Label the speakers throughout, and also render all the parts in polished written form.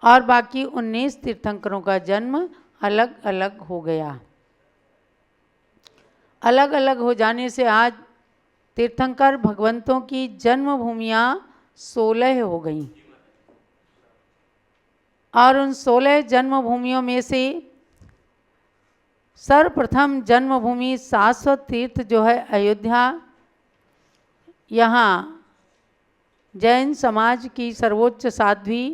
Speaker 1: और बाकी 19 तीर्थंकरों का जन्म अलग अलग हो गया। अलग अलग हो जाने से आज तीर्थंकर भगवंतों की जन्मभूमियाँ 16 हो गईं और उन 16 जन्मभूमियों में से सर्वप्रथम जन्मभूमि शाश्वत तीर्थ जो है अयोध्या, यहाँ जैन समाज की सर्वोच्च साध्वी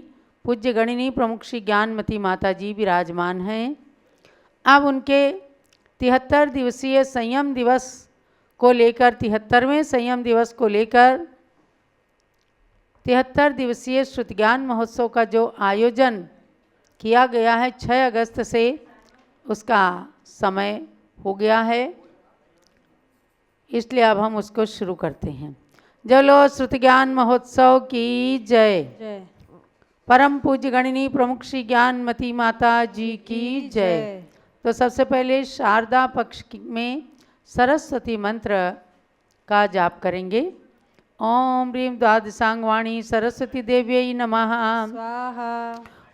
Speaker 1: पूज्य गणिनी प्रमुख श्री ज्ञानमती माता जी विराजमान हैं। अब उनके 73 दिवसीय संयम दिवस को लेकर 73वें संयम दिवस को लेकर 73 दिवसीय श्रुति ज्ञान महोत्सव का जो आयोजन किया गया है 6 अगस्त से, उसका समय हो गया है, इसलिए अब हम उसको शुरू करते हैं। जलो श्रुति ज्ञान महोत्सव की जय। परम पूज्य गणिनी प्रमुख श्री ज्ञानमती माता जी की जय। तो सबसे पहले शारदा पक्ष में सरस्वती मंत्र का जाप करेंगे। ओम ह्रीं द्वादशांगवाणी सरस्वती देव्यै नमः
Speaker 2: स्वाहा।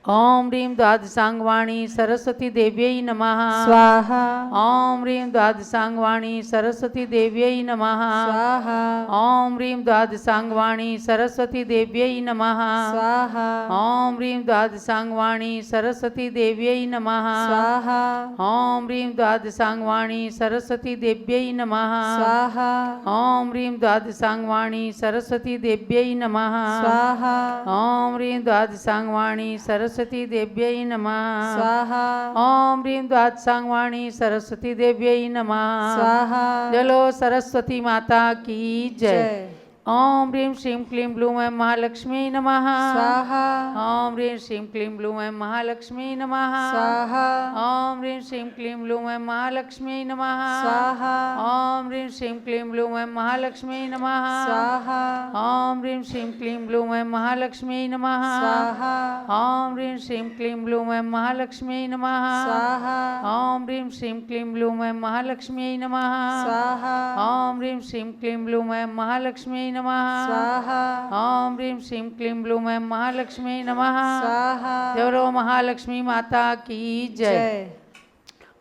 Speaker 1: ओम ह्रीं द्वादशांगवाणी सरस्वती देव्यै नमः
Speaker 2: स्वाहा।
Speaker 1: ओम ह्रीं द्वादशांगवाणी सरस्वती देव्यै नमः
Speaker 2: स्वाहा।
Speaker 1: ओम ह्रीं द्वादशांगवाणी सरस्वती देव्यै नमः
Speaker 2: स्वाहा।
Speaker 1: ओम ह्रीं द्वादशांगवाणी सरस्वती देव्यै नमः
Speaker 2: स्वाहा।
Speaker 1: ओम ह्रीं द्वादशांगवाणी सरस्वती देव्यै नमः
Speaker 2: स्वाहा।
Speaker 1: ओम ह्रीं द्वादशांगवाणी सरस्वती देव्यै नमः
Speaker 2: स्वाहा।
Speaker 1: ओम ह्रीं द्वादशांगवाणी सरस्वती देव्यै नमः
Speaker 2: स्वाहा।
Speaker 1: ओम ह्रीं द्वादशांगवाणी सरस्वती देव्यै नमः
Speaker 2: स्वाहा।
Speaker 1: जलो सरस्वती माता की जय।
Speaker 2: जय।
Speaker 1: ओम ह्रीं श्रीं क्लीं ब्लूं ऐं महालक्ष्मी नमः
Speaker 2: स्वाहा।
Speaker 1: ओम ह्रीं श्रीं क्लीं ब्लूं ऐं महालक्ष्मी नमः
Speaker 2: स्वाहा।
Speaker 1: ओम ह्रीं श्रीं क्लीं ब्लूं ऐं महालक्ष्मी नमः
Speaker 2: स्वाहा।
Speaker 1: ओम ह्रीं श्रीं क्लीं ब्लूं ऐं महालक्ष्मी नमः
Speaker 2: स्वाहा।
Speaker 1: ओम ह्रीं श्रीं क्लीं ब्लूं ऐं महालक्ष्मी नमः
Speaker 2: स्वाहा।
Speaker 1: ओम ह्रीं श्रीं क्लीं ब्लूं ऐं महालक्ष्मी नमः
Speaker 2: स्वाहा।
Speaker 1: ओम ह्रीं श्रीं क्लीं ब्लूं ऐं महालक्ष्मी नमः
Speaker 2: स्वाहा।
Speaker 1: ओम ह्रीं श्रीं क्लीं ब्लूं ऐं महालक्ष्मी नमः
Speaker 2: स्वाहा।
Speaker 1: ओम ह्रीं श्रीं क्लीं ब्लूं ऐं महालक्ष्मी नमः
Speaker 2: स्वाहा।
Speaker 1: जय हो महालक्ष्मी माता की जय।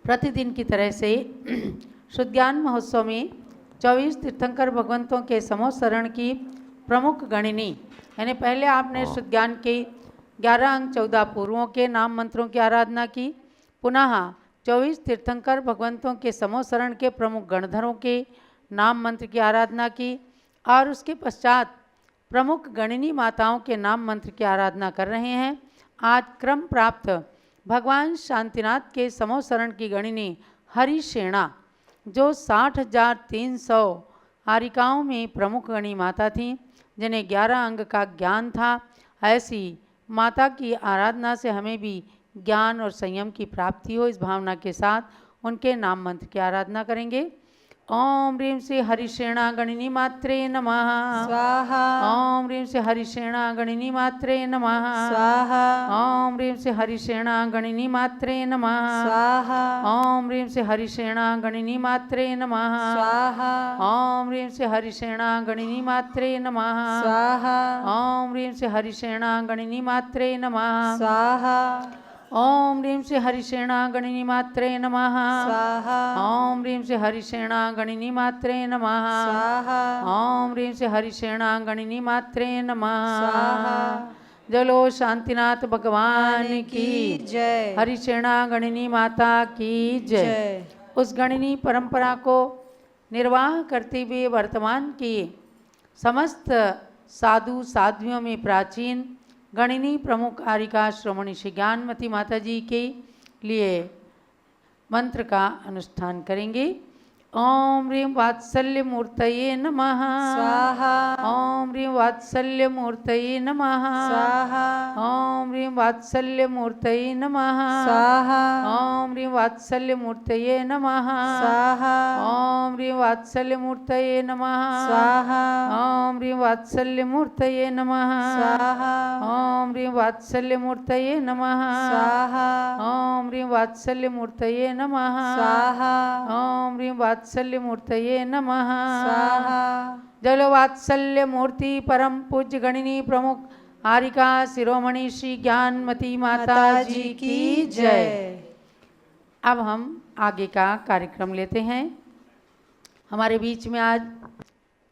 Speaker 1: प्रतिदिन की तरह से शुद्ध ज्ञान महोत्सव में 24 तीर्थंकर भगवंतों के समोत्सरण की प्रमुख गणिनी, यानी पहले आपने शुद्ध ज्ञान के 11 अंग 14 पूर्वों के नाम मंत्रों की आराधना की, पुनः 24 तीर्थंकर भगवंतों के समोत्सरण के प्रमुख गणधरों के नाम मंत्र की आराधना की और उसके पश्चात प्रमुख गणिनी माताओं के नाम मंत्र की आराधना कर रहे हैं। आज क्रम प्राप्त भगवान शांतिनाथ के समोत्सरण की गणिनी हरिसेना, जो 60,300 आरिकाओं में प्रमुख गणी माता थीं, जिन्हें 11 अंग का ज्ञान था, ऐसी माता की आराधना से हमें भी ज्ञान और संयम की प्राप्ति हो, इस भावना के साथ उनके नाम मंत्र की आराधना करेंगे। ओम ह्रीं श्री हरिसेना गणिनी मात्रे नमः
Speaker 2: स्वाहा।
Speaker 1: ओम ह्रीं श्री हरिसेना गणिनी मात्रे नमः
Speaker 2: स्वाहा।
Speaker 1: ओम ह्रीं श्री हरिसेना गणिनी मात्रे नमः
Speaker 2: स्वाहा।
Speaker 1: ओम ह्रीं श्री हरिसेना गणिनी मात्रे नमः
Speaker 2: स्वाहा।
Speaker 1: ओम ह्रीं श्री हरिसेना गणिनी मात्रे नमः
Speaker 2: स्वाहा।
Speaker 1: ओम ह्रीं श्री हरिसेना गणिनी मात्रे नमः
Speaker 2: स्वाहा।
Speaker 1: ओम ह्रीं श्री हरिसेना गणिनी मात्रे नमः
Speaker 2: स्वाहा।
Speaker 1: ओम ह्रीं श्री हरिसेना गणिनी मात्रे नमः
Speaker 2: स्वाहा।
Speaker 1: ओम ह्रीं श्री हरिसेना गणिनी मात्रे नमः
Speaker 2: स्वाहा।
Speaker 1: जलो शांतिनाथ भगवान की
Speaker 2: जय।
Speaker 1: हरिसेना गणिनी माता की जय।
Speaker 2: जय।
Speaker 1: उस गणिनी परंपरा को निर्वाह करते हुए वर्तमान की समस्त साधु साध्वियों में प्राचीन गणिनी प्रमुख आरिका श्रोमणी श्री ज्ञानमती माता जी के लिए मंत्र का अनुष्ठान करेंगे। ओम ह्रीं वात्सल्य मूर्तये नमः
Speaker 2: स्वाहा।
Speaker 1: ओम ह्रीं वात्सल्य मूर्तये नमः
Speaker 2: स्वाहा।
Speaker 1: ओम ह्रीं वात्सल्य मूर्तये नमः
Speaker 2: स्वाहा।
Speaker 1: ओम ह्रीं वात्सल्य मूर्तये नमः
Speaker 2: स्वाहा।
Speaker 1: ओम ह्रीं वात्सल्य मूर्तये नमः
Speaker 2: स्वाहा।
Speaker 1: ओम ह्रीं वात्सल्य मूर्तये नमः
Speaker 2: स्वाहा।
Speaker 1: ओम ह्रीं वात्सल्य मूर्तये नमः
Speaker 2: स्वाहा।
Speaker 1: ओम ह्रीं वात्सल्य मूर्तये नमः
Speaker 2: स्वाहा।
Speaker 1: ओम ह्रीं वात्सल्य मूर्तये नमः
Speaker 2: स्वाहा।
Speaker 1: जलो वात्सल्य मूर्ति परम पूज्य गणिनी प्रमुख हारिका शिरोमणि श्री ज्ञानमती माता जी की जय। अब हम आगे का कार्यक्रम लेते हैं। हमारे बीच में आज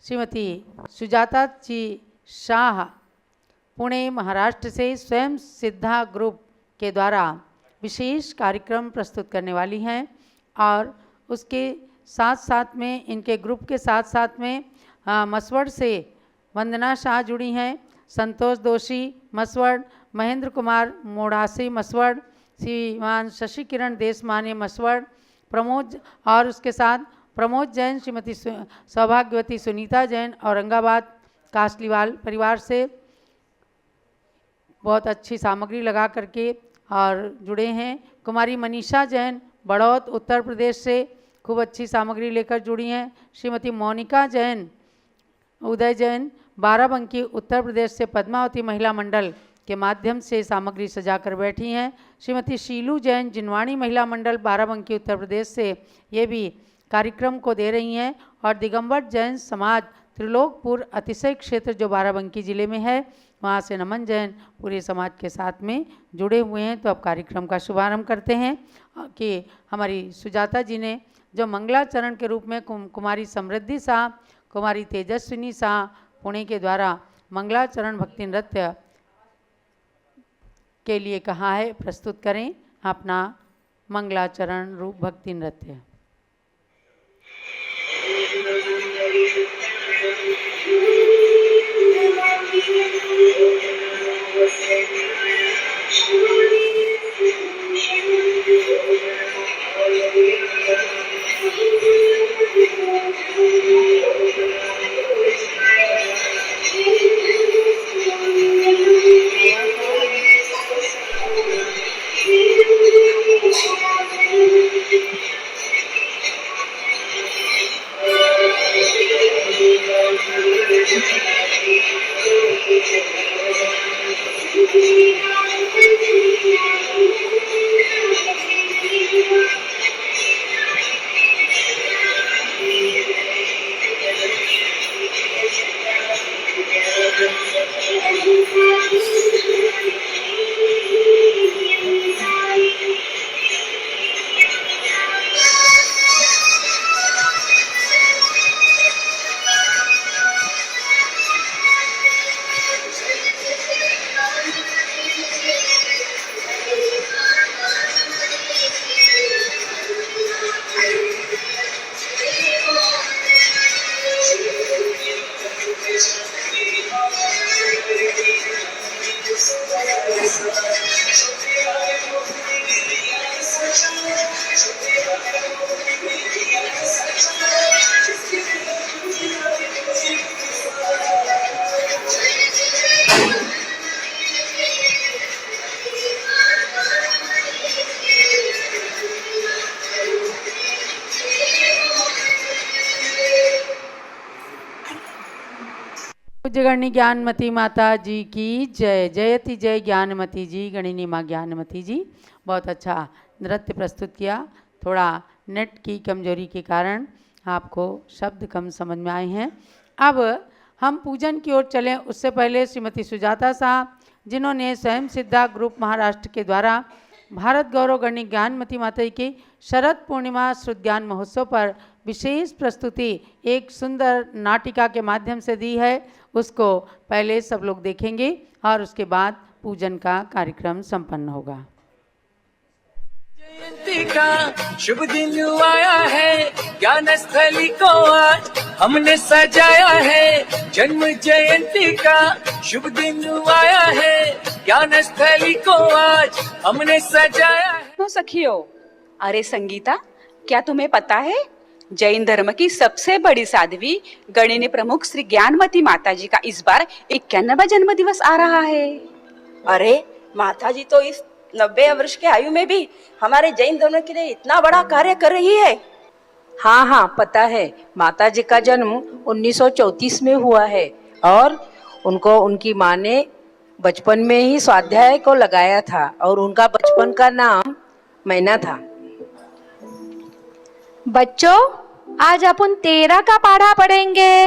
Speaker 1: श्रीमती सुजाता जी शाह पुणे महाराष्ट्र से स्वयं सिद्धा ग्रुप के द्वारा विशेष कार्यक्रम प्रस्तुत करने वाली हैं और उसके साथ साथ में इनके ग्रुप के साथ साथ में मसवड़ से वंदना शाह जुड़ी हैं, संतोष दोषी मसवड़, महेंद्र कुमार मोड़ासी मसवड़, श्रीमान शशि किरण देशमाने मसवड़, प्रमोद और उसके साथ प्रमोद जैन, श्रीमती सौभाग्यवती सुनीता जैन औरंगाबाद कासलीवाल परिवार से बहुत अच्छी सामग्री लगा करके और जुड़े हैं। कुमारी मनीषा जैन बड़ौद उत्तर प्रदेश से खूब अच्छी सामग्री लेकर जुड़ी हैं। श्रीमती मोनिका जैन उदय जैन बाराबंकी उत्तर प्रदेश से पद्मावती महिला मंडल के माध्यम से सामग्री सजाकर बैठी हैं। श्रीमती शीलू जैन जिनवाणी महिला मंडल बाराबंकी उत्तर प्रदेश से ये भी कार्यक्रम को दे रही हैं और दिगंबर जैन समाज त्रिलोकपुर अतिशय क्षेत्र जो बाराबंकी ज़िले में है वहाँ से नमन जैन पूरे समाज के साथ में जुड़े हुए हैं। तो अब कार्यक्रम का शुभारंभ करते हैं कि हमारी सुजाता जी ने जो मंगलाचरण के रूप में कुमारी समृद्धि शाह, कुमारी तेजस्विनी शाह पुणे के द्वारा मंगलाचरण भक्ति नृत्य के लिए कहा है प्रस्तुत करें अपना मंगलाचरण रूप भक्ति नृत्य। पूज्यगणी ज्ञानमती माता जी की जय। जयति जय ज्ञानमती जी, गणिनी माँ ज्ञानमती जी। बहुत अच्छा नृत्य प्रस्तुत किया। थोड़ा नेट की कमजोरी के कारण आपको शब्द कम समझ में आए हैं। अब हम पूजन की ओर चलें उससे पहले श्रीमती सुजाता साहब जिन्होंने स्वयं सिद्धा ग्रुप महाराष्ट्र के द्वारा भारत गौरव गणी ज्ञानमती माता जी की शरद पूर्णिमा श्रुत ज्ञान महोत्सव पर विशेष प्रस्तुति एक सुंदर नाटिका के माध्यम से दी है, उसको पहले सब लोग देखेंगे और उसके बाद पूजन का कार्यक्रम संपन्न होगा।
Speaker 3: जयंती का शुभ दिन आया है, ज्ञान स्थली को आज हमने सजाया है। जन्म जयंती का शुभ दिन आया है, ज्ञान स्थली को आज हमने सजाया है।
Speaker 4: सखियो, अरे संगीता, क्या तुम्हें पता है जैन धर्म की सबसे बड़ी साध्वी गणिनी प्रमुख श्री ज्ञानमती माता जी का इस बार 91वां जन्म दिवस आ रहा है।
Speaker 5: अरे माता जी तो इस 90 वर्ष के आयु में भी हमारे जैन धर्म के लिए इतना बड़ा कार्य कर रही है।
Speaker 6: हाँ हाँ पता है, माता जी का जन्म 1934 में हुआ है और उनको उनकी माँ ने बचपन में ही स्वाध्याय को लगाया था और उनका बचपन का नाम मैना था।
Speaker 7: बच्चों, आज अपन 13 का पाढ़ा पढ़ेंगे।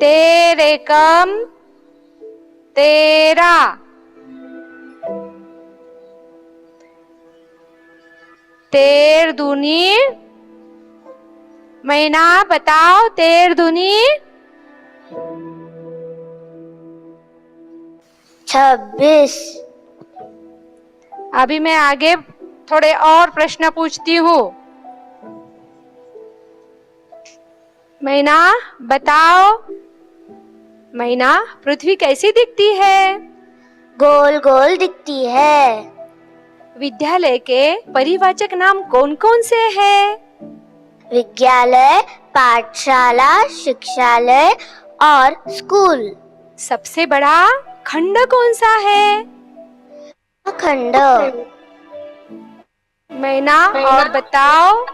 Speaker 7: तेरे कम तेरा, तेर दूनी, महीना बताओ तेर दूनी,
Speaker 8: 26।
Speaker 7: अभी मैं आगे थोड़े और प्रश्न पूछती हूँ। महीना बताओ, महीना पृथ्वी कैसी दिखती है?
Speaker 8: गोल गोल दिखती है।
Speaker 7: विद्यालय के परिवाचक नाम कौन कौन से हैं?
Speaker 8: विद्यालय, पाठशाला, शिक्षालय और स्कूल।
Speaker 7: सबसे बड़ा खंड कौन सा है?
Speaker 8: खंड।
Speaker 7: महीना और बताओ,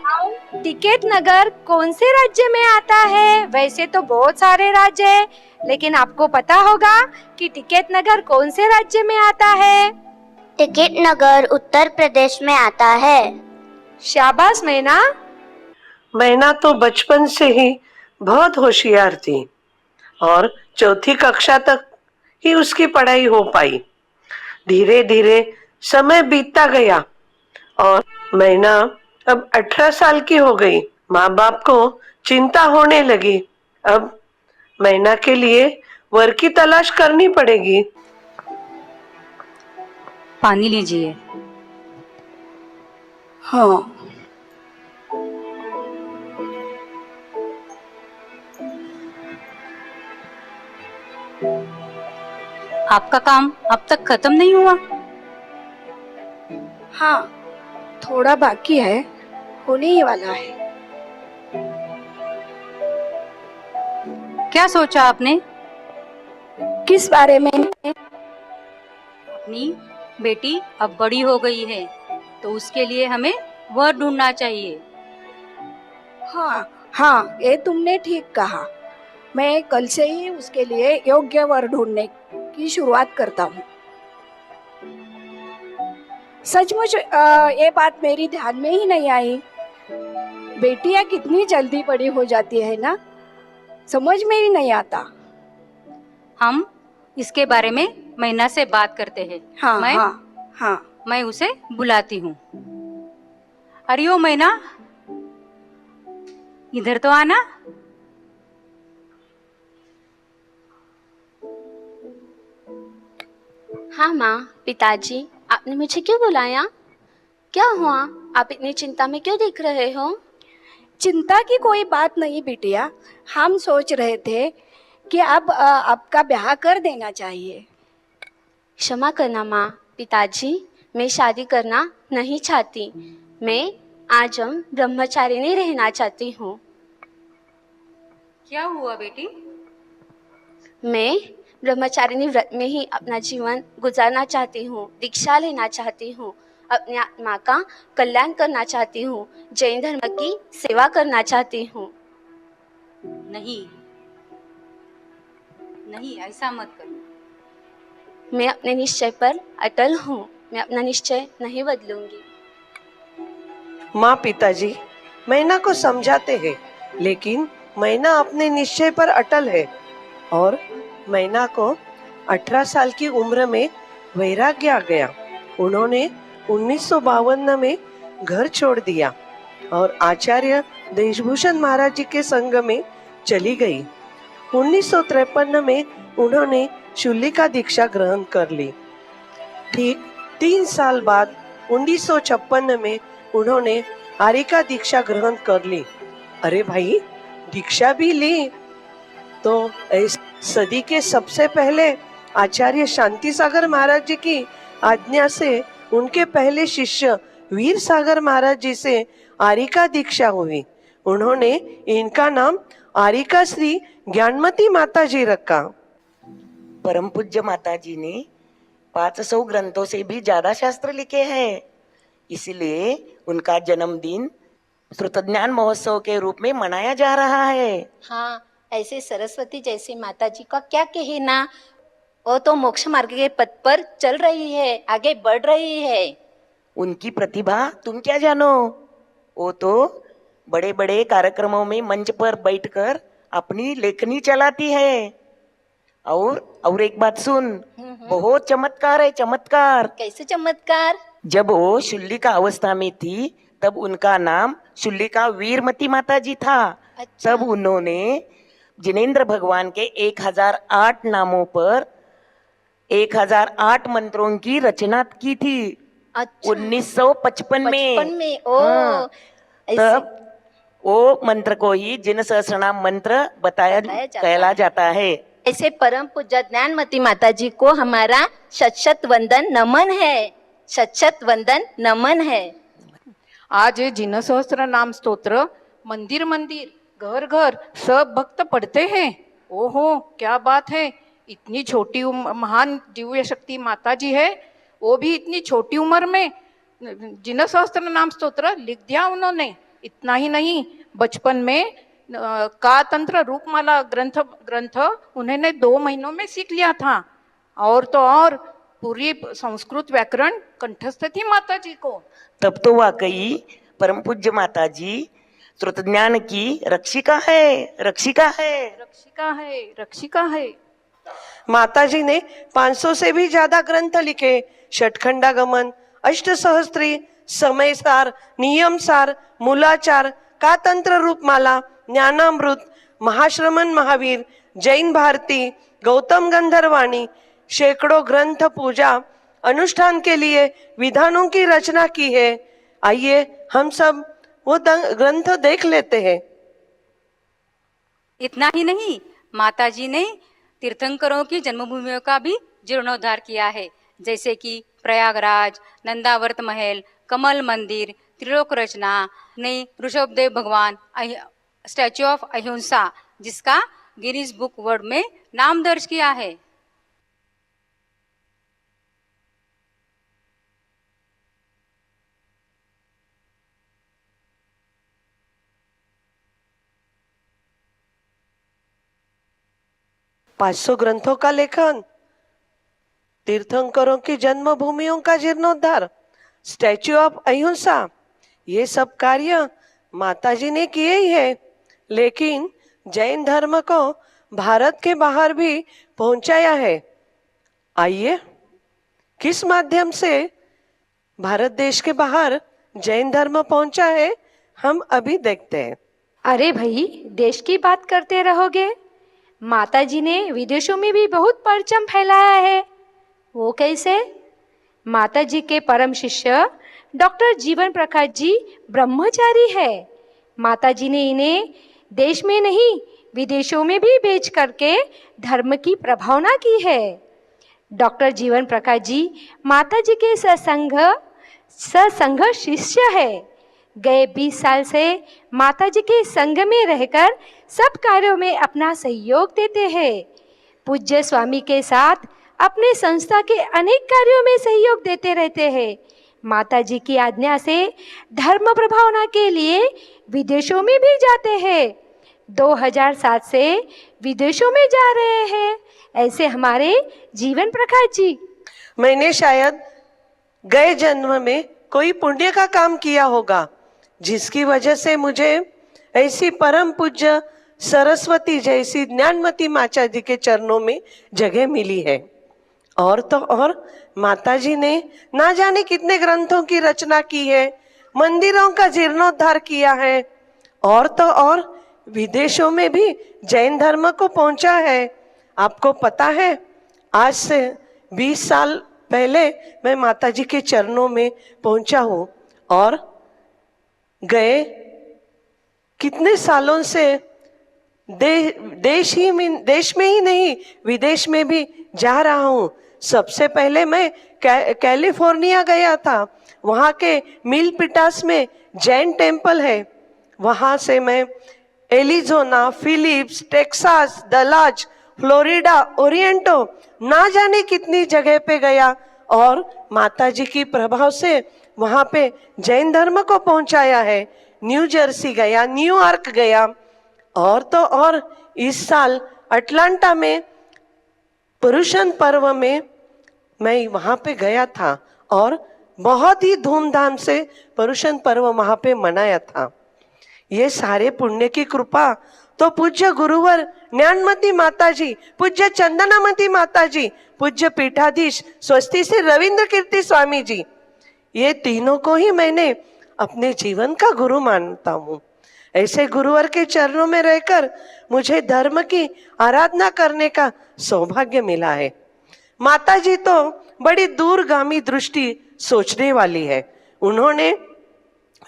Speaker 7: टिकैत नगर कौन से राज्य में आता है? वैसे तो बहुत सारे राज्य हैं, लेकिन आपको पता होगा कि टिकैत नगर कौन से राज्य में आता है?
Speaker 8: टिकैत नगर उत्तर प्रदेश में आता है।
Speaker 7: शाबाश महीना।
Speaker 9: मैना तो बचपन से ही बहुत होशियार थी और चौथी कक्षा तक ही उसकी पढ़ाई हो पाई। धीरे धीरे समय बीतता गया और मैना अब 18 साल की हो गई। माँ बाप को चिंता होने लगी। अब मैना के लिए वर की तलाश करनी पड़ेगी।
Speaker 4: पानी लीजिए।
Speaker 5: हाँ,
Speaker 4: आपका काम अब तक खत्म नहीं हुआ?
Speaker 5: हाँ, थोड़ा बाकी है, होने ही वाला है।
Speaker 4: क्या सोचा आपने?
Speaker 5: किस बारे में?
Speaker 4: अपनी बेटी अब बड़ी हो गई है, तो उसके लिए हमें वर ढूंढना चाहिए।
Speaker 5: हाँ हाँ, ये तुमने ठीक कहा। मैं कल से ही उसके लिए योग्य वर ढूंढने की शुरुआत करता हूँ। सचमुच ये बात मेरी ध्यान में ही नहीं आई। बेटियां कितनी जल्दी बड़ी हो जाती है ना, समझ में ही नहीं आता।
Speaker 4: हम इसके बारे में महीना से बात करते हैं।
Speaker 5: हाँ हाँ हाँ।
Speaker 4: मैं उसे बुलाती हूँ। अरे ओ महीना, इधर तो आना।
Speaker 8: हाँ माँ, पिताजी, आपने मुझे क्यों बुलाया? क्या हुआ? आप इतनी चिंता में क्यों दिख रहे हो?
Speaker 5: चिंता की कोई बात नहीं बिटिया, हम सोच रहे थे कि अब आपका ब्याह कर देना चाहिए।
Speaker 8: क्षमा करना माँ, पिताजी, मैं शादी करना नहीं चाहती। मैं आजम ब्रह्मचारिणी रहना चाहती हूँ।
Speaker 4: क्या हुआ बेटी?
Speaker 8: मैं ब्रह्मचारिणी व्रत में ही अपना जीवन गुजारना चाहती हूँ, दीक्षा लेना चाहती हूँ, अपनी आत्मा का कल्याण करना चाहती हूँ, जैन धर्म की सेवा करना चाहती हूँ।
Speaker 4: नहीं नहीं, ऐसा मत करो।
Speaker 8: मैं अपने निश्चय पर अटल हूँ। मैं अपना निश्चय नहीं बदलूंगी।
Speaker 9: माँ पिताजी मैना को समझाते हैं, लेकिन मैना अपने निश्चय पर अटल है और मैना को 18 साल की उम्र में वैराग्य आ गया। उन्होंने 1952 में घर छोड़ दिया और आचार्य देशभूषण महाराज जी के संग में चली गई। 1953 में उन्होंने शूली का दीक्षा ग्रहण कर ली। ठीक 3 साल बाद 1956 में उन्होंने आर्यिका दीक्षा ग्रहण कर ली। अरे भाई, दीक्षा भी ली तो इस सदी के सबसे पहले आचार्य शांति सागर महाराज जी की आज्ञा से उनके पहले शिष्य वीर सागर महाराज जी से आर्यिका दीक्षा हुई। उन्होंने इनका नाम आर्यिका श्री ज्ञानमती माता जी रखा।
Speaker 10: परम पूज्य माता जी ने 500 ग्रंथों से भी ज्यादा शास्त्र लिखे हैं, इसलिए उनका जन्मदिन श्रुतज्ञान महोत्सव के रूप में मनाया जा रहा है।
Speaker 11: हाँ, ऐसे सरस्वती जैसी माता जी का क्या कहना। वो तो मोक्ष मार्ग के पथ पर चल रही है, आगे बढ़ रही है।
Speaker 10: उनकी प्रतिभा तुम क्या जानो। वो तो बड़े बड़े कार्यक्रमों में मंच पर बैठकर अपनी लेखनी चलाती है। और एक बात सुन, बहुत चमत्कार है, चमत्कार।
Speaker 11: कैसे चमत्कार?
Speaker 10: जब वो शुल्लिका अवस्था में थी तब उनका नाम शुल्लिका वीरमती माता जी था।
Speaker 11: अच्छा।
Speaker 10: तब उन्होंने जिनेंद्र भगवान के 1008 नामों पर 1008 मंत्रों की रचना की थी।
Speaker 11: अच्छा।
Speaker 10: 1955 में।
Speaker 11: 55 में। ओ
Speaker 10: हाँ,
Speaker 11: ऐसे
Speaker 10: तब वो मंत्र को ही जिन सहस्रनाम मंत्र बताया कहला जाता है।
Speaker 11: ऐसे परम पूज्य ज्ञानमती माता जी को हमारा शत वंदन नमन है, शत वंदन नमन है।
Speaker 6: आज जिन सहस्त्र नाम स्तोत्र मंदिर मंदिर घर घर सब भक्त पढ़ते हैं। ओहो क्या बात है, इतनी छोटी महान दिव्य शक्ति माता जी है, वो भी इतनी छोटी उम्र में जिन सहस्त्र नाम स्तोत्र लिख दिया उन्होंने। इतना ही नहीं, बचपन में का तंत्र रूपमाला ग्रंथ उन्होंने 2 महीनों में सीख लिया था। और तो और पूरी संस्कृत व्याकरण कंठस्थ थी माता जी को।
Speaker 10: तब तो वाकई परम पूज्य माता जी श्रुत ज्ञान की रक्षिका है, रक्षिका है,
Speaker 6: रक्षिका है, रक्षिका है।
Speaker 9: माता जी ने 500 से भी ज्यादा ग्रंथ लिखे। षटखंडागमन, अष्टसहस्त्री, समयसार, नियमसार, मूलाचार, कातंत्र रूपमाला, ज्ञानामृत, महाश्रमण महावीर, जैन भारती, गौतम गंधर्वाणी, सैकड़ों ग्रंथ पूजा अनुष्ठान के लिए विधानों की रचना की है। आइए हम सब वो ग्रंथ देख लेते हैं।
Speaker 12: इतना ही नहीं, माता जी ने तीर्थंकरों की जन्मभूमियों का भी जीर्णोद्धार किया है, जैसे कि प्रयागराज, नंदावर्त महल, कमल मंदिर, त्रिलोक रचना ने ऋषभदेव भगवान, स्टैच्यू ऑफ अहिंसा, जिसका गिनीज बुक वर्ल्ड में नाम दर्ज किया है।
Speaker 9: पाँच 500 ग्रंथों का लेखन, तीर्थंकरों की जन्मभूमियों का जीर्णोद्धार, स्टैच्यू ऑफ अहिंसा, ये सब कार्य माताजी ने किए ही है। लेकिन जैन धर्म को भारत के बाहर भी पहुंचाया है। आइए किस माध्यम से भारत देश के बाहर जैन धर्म पहुंचा है हम अभी देखते हैं।
Speaker 7: अरे भाई, देश की बात करते रहोगे? माता जी ने विदेशों में भी बहुत परचम फैलाया है। वो कैसे? माता जी के परम शिष्य डॉक्टर जीवन प्रकाश जी ब्रह्मचारी है। माता जी ने इन्हें देश में नहीं विदेशों में भी भेज करके धर्म की प्रभावना की है। डॉक्टर जीवन प्रकाश जी माता जी के सत्संग शिष्य है। गए 20 साल से माता जी के संग में रहकर सब कार्यों में अपना सहयोग देते हैं। पूज्य स्वामी के साथ अपने संस्था के अनेक कार्यों में सहयोग देते रहते हैं। माता जी की आज्ञा से धर्म प्रभावना के लिए विदेशों में भी जाते हैं। 2007 से विदेशों में जा रहे हैं। ऐसे हमारे जीवन प्रकाश जी।
Speaker 9: मैंने शायद गए जन्म में कोई पुण्य का काम किया होगा, जिसकी वजह से मुझे ऐसी परम पूज्य सरस्वती जैसी ज्ञानमती माता जी के चरणों में जगह मिली है। और तो और माता जी ने ना जाने कितने ग्रंथों की रचना की है, मंदिरों का जीर्णोद्धार किया है, और तो और विदेशों में भी जैन धर्म को पहुंचा है। आपको पता है, आज से 20 साल पहले मैं माता जी के चरणों में पहुंचा हूँ और गए कितने सालों से देश में ही नहीं विदेश में भी जा रहा हूँ। सबसे पहले मैं कैलिफोर्निया गया था। वहाँ के मिलपिटास में जैन टेम्पल है। वहाँ से मैं एरिज़ोना, फिलिप्स, टेक्सास, डलाज, फ्लोरिडा, ओरिएंटो, ना जाने कितनी जगह पे गया और माता जी की प्रभाव से वहाँ पे जैन धर्म को पहुँचाया है। न्यू जर्सी गया, न्यूयॉर्क गया, और तो और इस साल अटलांटा में पुरुषन पर्व में मैं वहाँ पे गया था और बहुत ही धूमधाम से पुरुषन पर्व वहाँ पे मनाया था। ये सारे पुण्य की कृपा तो पूज्य गुरुवर ज्ञानमती माता जी, पूज्य चंदनामती माता जी, पूज्य पीठाधीश स्वस्ति श्री रविंद्र कीर्ति स्वामी जी, ये तीनों को ही मैंने अपने जीवन का गुरु मानता हूँ। ऐसे गुरुवर के चरणों में रहकर मुझे धर्म की आराधना करने का सौभाग्य मिला है। माता जी तो बड़ी दूरगामी दृष्टि सोचने वाली है। उन्होंने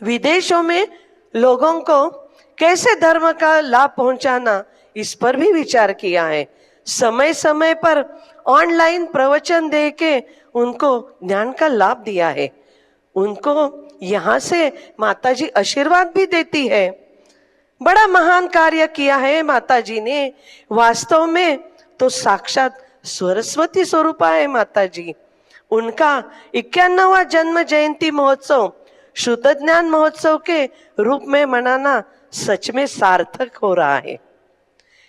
Speaker 9: विदेशों में लोगों को कैसे धर्म का लाभ पहुंचाना, इस पर भी विचार किया है। समय समय पर ऑनलाइन प्रवचन दे के उनको ज्ञान का लाभ दिया है। उनको यहाँ से माताजी आशीर्वाद भी देती है। बड़ा महान कार्य किया है माताजी ने। वास्तव में तो साक्षात सरस्वती स्वरूपा है माताजी। उनका 51वां जन्म जयंती महोत्सव शुद्ध ज्ञान महोत्सव के रूप में मनाना सच में सार्थक हो रहा है।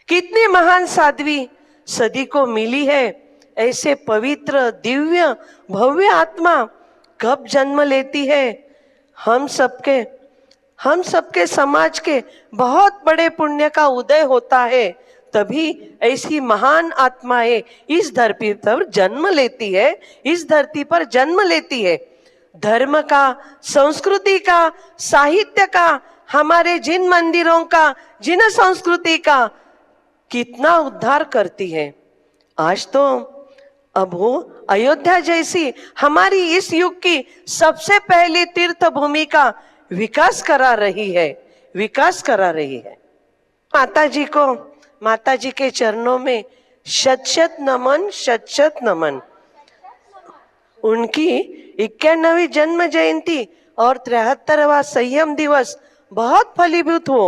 Speaker 9: कितनी महान साध्वी सदी को मिली है। ऐसे पवित्र दिव्य भव्य आत्मा कब जन्म लेती है। हम सबके समाज के बहुत बड़े पुण्य का उदय होता है, तभी ऐसी महान आत्माएं इस धरती पर जन्म लेती है, इस धरती पर जन्म लेती है। धर्म का, संस्कृति का, साहित्य का, हमारे जिन मंदिरों का, जिन संस्कृति का कितना उद्धार करती है। आज तो अब वो अयोध्या जैसी हमारी इस युग की सबसे पहली तीर्थ भूमि का विकास करा रही है। माता जी को, माता जी के चरणों में शत शत नमन, शत शत नमन। उनकी 91वीं जन्म जयंती और 73वां संयम दिवस बहुत फलीभूत हो।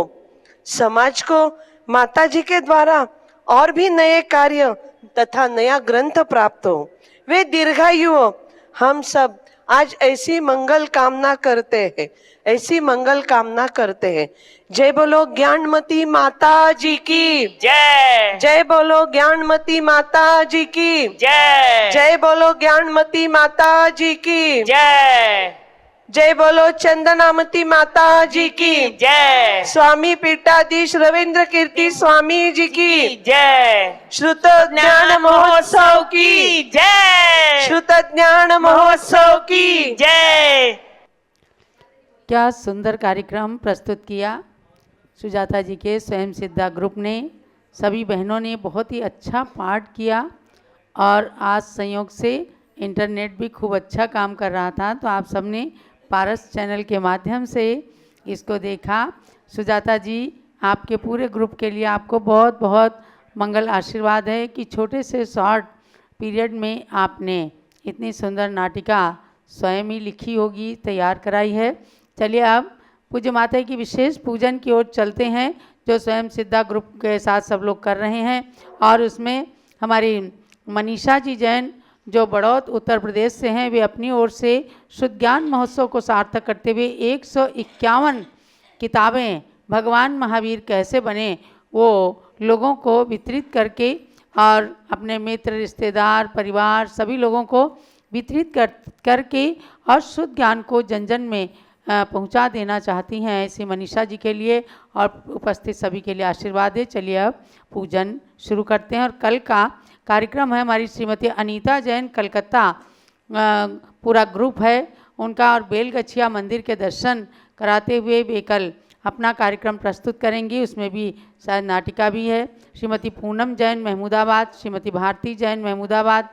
Speaker 9: समाज को माता जी के द्वारा और भी नए कार्य तथा नया ग्रंथ प्राप्त हो, वे दीर्घायु हो। हम सब आज ऐसी मंगल कामना करते हैं, ऐसी मंगल कामना करते हैं। जय बोलो ज्ञानमती माता जी की
Speaker 10: जय।
Speaker 9: जय बोलो ज्ञानमती माता जी की
Speaker 10: जय।
Speaker 9: जय बोलो ज्ञानमती माता जी की
Speaker 10: जय।
Speaker 9: जय बोलो चंदनामती माता जी की
Speaker 10: जय।
Speaker 9: स्वामी पीठाधीश रविंद्र कीर्ति स्वामी जी की
Speaker 10: जय।
Speaker 9: श्रुत ज्ञान महोत्सव की
Speaker 10: जय।
Speaker 9: श्रुत ज्ञान महोत्सव की
Speaker 10: जय।
Speaker 1: क्या सुंदर कार्यक्रम प्रस्तुत किया सुजाता जी के स्वयं सिद्धा ग्रुप ने। सभी बहनों ने बहुत ही अच्छा पाठ किया और आज संयोग से इंटरनेट भी खूब अच्छा काम कर रहा था, तो आप सबने पारस चैनल के माध्यम से इसको देखा। सुजाता जी, आपके पूरे ग्रुप के लिए आपको बहुत बहुत मंगल आशीर्वाद है कि छोटे से शॉर्ट पीरियड में आपने इतनी सुंदर नाटिका स्वयं ही लिखी होगी, तैयार कराई है। चलिए अब पूज्य माता की विशेष पूजन की ओर चलते हैं, जो स्वयं सिद्धा ग्रुप के साथ सब लोग कर रहे हैं। और उसमें हमारी मनीषा जी जैन जो बड़ौत उत्तर प्रदेश से हैं, वे अपनी ओर से शुद्ध ज्ञान महोत्सव को सार्थक करते हुए 151 किताबें भगवान महावीर कैसे बने वो लोगों को वितरित करके और अपने मित्र, रिश्तेदार, परिवार सभी लोगों को वितरित करके और शुद्ध ज्ञान को जन जन में पहुंचा देना चाहती हैं। ऐसी मनीषा जी के लिए और उपस्थित सभी के लिए आशीर्वाद है। चलिए अब पूजन शुरू करते हैं। और कल का कार्यक्रम है हमारी श्रीमती अनीता जैन कलकत्ता, पूरा ग्रुप है उनका, और बेलगछिया मंदिर के दर्शन कराते हुए वे कल अपना कार्यक्रम प्रस्तुत करेंगी। उसमें भी शायद नाटिका भी है। श्रीमती पूनम जैन महमूदाबाद, श्रीमती भारती जैन महमूदाबाद,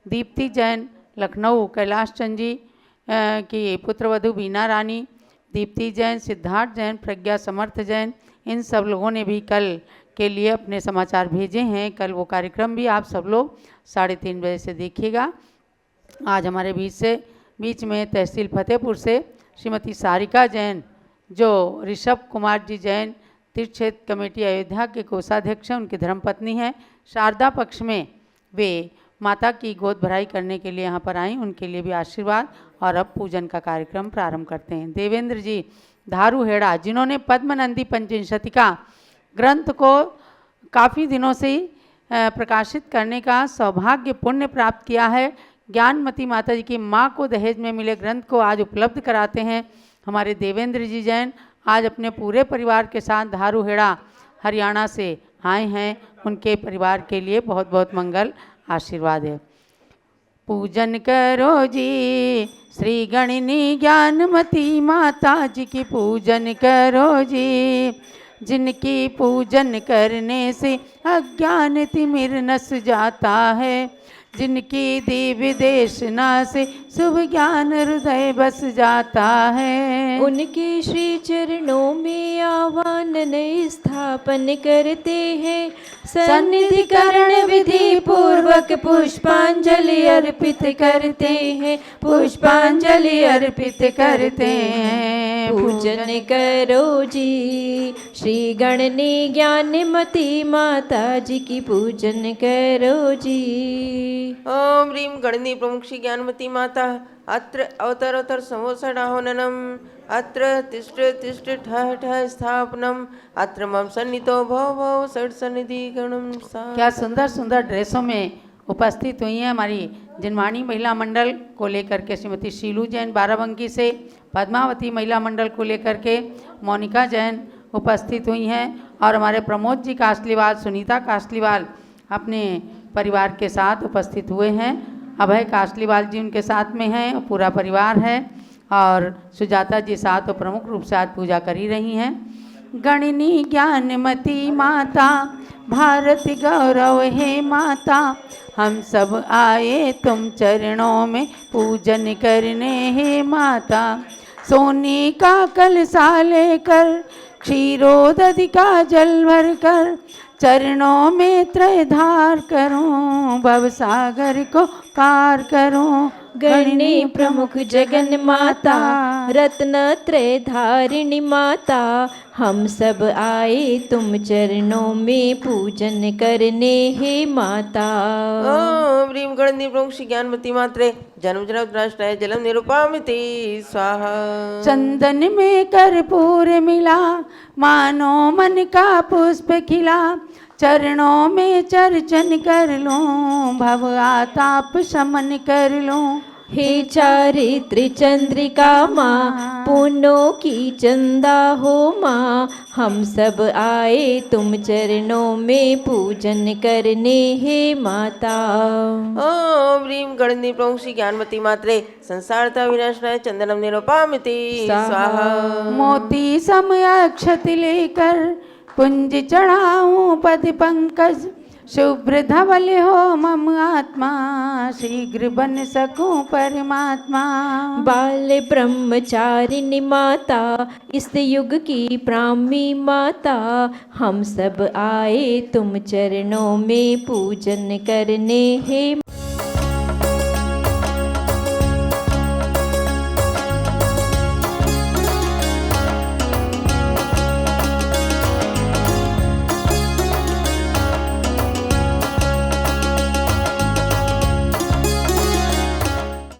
Speaker 1: दीप्ति जैन लखनऊ, कैलाश चंद जी की पुत्रवधू बीना रानी, दीप्ति जैन, सिद्धार्थ जैन, प्रज्ञा समर्थ जैन, इन सब लोगों ने भी कल के लिए अपने समाचार भेजे हैं। कल वो कार्यक्रम भी आप सब लोग 3:30 बजे से देखिएगा। आज हमारे बीच में तहसील फतेहपुर से श्रीमती सारिका जैन, जो ऋषभ कुमार जी जैन तीर्थ क्षेत्र कमेटी अयोध्या के कोषाध्यक्ष हैं, उनकी धर्मपत्नी हैं। शारदा पक्ष में वे माता की गोद भराई करने के लिए यहाँ पर आई, उनके लिए भी आशीर्वाद। और अब पूजन का कार्यक्रम प्रारंभ करते हैं। देवेंद्र जी धारूहेड़ा, जिन्होंने पद्मनंदी पंचविंशतिका ग्रंथ को काफ़ी दिनों से प्रकाशित करने का सौभाग्य पुण्य प्राप्त किया है, ज्ञानमती माता जी की माँ को दहेज में मिले ग्रंथ को आज उपलब्ध कराते हैं। हमारे देवेंद्र जी जैन आज अपने पूरे परिवार के साथ धारूहेड़ा हरियाणा से आए हैं उनके परिवार के लिए बहुत बहुत मंगल आशीर्वाद है। पूजन करो जी श्री गणनी ज्ञानमती माता जी की पूजन करो जी, जिनकी पूजन करने से अज्ञान तिमिर नस जाता है, जिनकी दिव्य देशना से शुभ ज्ञान हृदय बस जाता है।
Speaker 13: उनके श्री चरणों में आह्वान स्थापन करते हैं, सन्निधि करण विधि पूर्वक पुष्पांजलि अर्पित करते हैं, पुष्पांजलि अर्पित करते हैं। पूजन करो जी श्री गणनी ज्ञानमती माता जी की पूजन करो जी।
Speaker 14: ओम ह्रीं गणनी प्रमुख श्री ज्ञानमती माता अत्र अवतरोत्तर संवत्सराहोननम अत्र तिष्ठ तिष्ठ ठः ठः स्थापनम अत्र मम सन्नितो भव भव षट् सन्निधि गणम सा।
Speaker 1: क्या सुंदर सुंदर ड्रेसों में उपस्थित हुई हैं हमारी जिनवाणी महिला मंडल को लेकर के श्रीमती शीलू जैन बाराबंकी से, पद्मावती महिला मंडल को लेकर के मोनिका जैन उपस्थित हुई हैं, और हमारे प्रमोद जी कासलीवाल, सुनीता कासलीवाल अपने परिवार के साथ उपस्थित हुए हैं। अभय कासलीवाल जी उनके साथ में हैं, पूरा परिवार है, और सुजाता जी साथ प्रमुख रूप से आज पूजा कर ही रही हैं। गणनी ज्ञानमती माता भारत गौरव है माता, हम सब आए तुम चरणों में पूजन करने है माता। सोने का कलशा लेकर क्षीरोदधि का जल भर कर, चरणों में त्रय धार करूं, भव सागर को पार करूं।
Speaker 13: गणनी प्रमुख जगन माता रत्न त्रय धारिणी माता, हम सब आए तुम चरणों में पूजन करने हे माता।
Speaker 14: ओम ह्रीं गणनी प्रमुख श्री ज्ञानमती मात्रे जन्म जन्म जलम निरूपामिति स्वाहा।
Speaker 1: चंदन में कर्पूर मिला मानो मन का पुष्प खिला, चरणों में चर्चन कर लूं, भव आताप शमन कर लूं।
Speaker 13: हे चारित्र चंद्रिका माँ पुण्यों की चंदा हो माँ, हम सब आए तुम चरणों में पूजन करने हे माता।
Speaker 14: ओम ह्रीं गणनी प्रमुख श्री ज्ञानमती मात्रे संसारता विनाशनाय चंदनम निरूपामिति स्वाहा।
Speaker 1: मोती समय अक्षत लेकर कुंज चढ़ाऊं पद पंकज, शुभ्र धवल हो मम आत्मा, शीघ्र बन सकूं परमात्मा।
Speaker 13: बाल ब्रह्मचारिणी माता इस युग की ब्राह्मी माता, हम सब आए तुम चरणों में पूजन करने हे